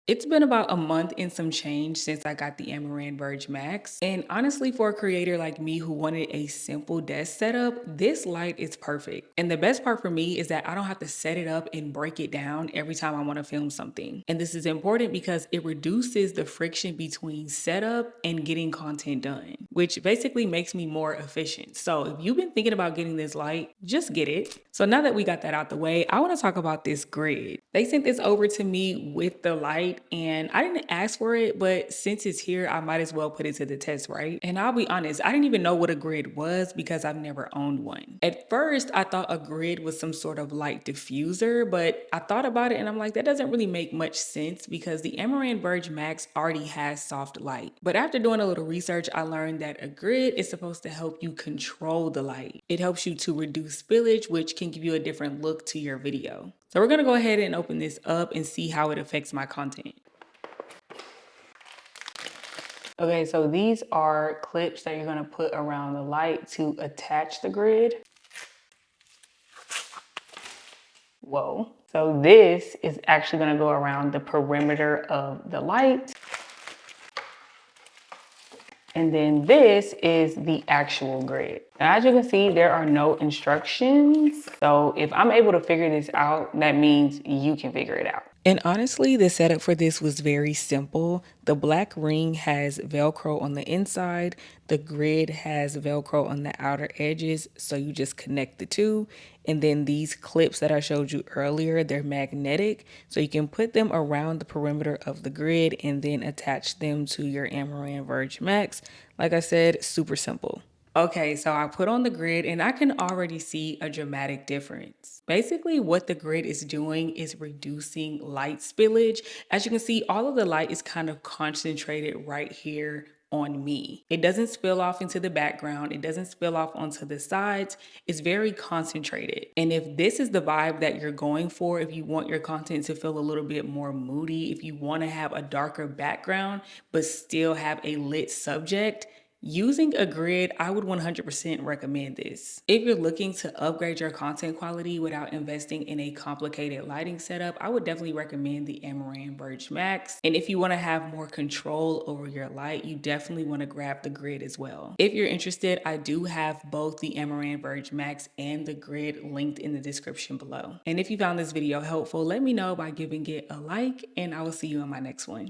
It's been about a month and some change since I got the Amaran Verge Max. And honestly, for a creator like me who wanted a simple desk setup, this light is perfect. And the best part for me is that I don't have to set it up and break it down every time I want to film something. And this is important because it reduces the friction between setup and getting content done, which basically makes me more efficient. So if you've been thinking about getting this light, just get it. So now that we got that out the way, I want to talk about this grid. They sent this over to me with the light and I didn't ask for it, but since it's here, I might as well put it to the test, right? And I'll be honest, I didn't even know what a grid was because I've never owned one. At first, I thought a grid was some sort of light diffuser, but I thought about it and I'm like, that doesn't really make much sense because the Amaran Verge Max already has soft light. But after doing a little research, I learned that a grid is supposed to help you control the light. It helps you to reduce spillage, which can give you a different look to your video. So we're gonna go ahead and open this up and see how it affects my content. Okay, so these are clips that you're gonna put around the light to attach the grid. Whoa. So this is actually gonna go around the perimeter of the light. And then this is the actual grid. Now, as you can see, there are no instructions. So if I'm able to figure this out, that means you can figure it out. And honestly, the setup for this was very simple. The black ring has Velcro on the inside. The grid has Velcro on the outer edges. So you just connect the two. And then these clips that I showed you earlier, they're magnetic. So you can put them around the perimeter of the grid and then attach them to your Amaran Verge Max. Like I said, super simple. Okay, so I put on the grid and I can already see a dramatic difference. Basically, what the grid is doing is reducing light spillage. As you can see, all of the light is kind of concentrated right here on me. It doesn't spill off into the background. It doesn't spill off onto the sides. It's very concentrated. And if this is the vibe that you're going for, if you want your content to feel a little bit more moody, if you want to have a darker background, but still have a lit subject, using a grid, I would 100% recommend this. If you're looking to upgrade your content quality without investing in a complicated lighting setup, I would definitely recommend the Amaran Verge Max. And if you want to have more control over your light, you definitely want to grab the grid as well. If you're interested, I do have both the Amaran Verge Max and the grid linked in the description below. And if you found this video helpful, let me know by giving it a like, and I will see you in my next one.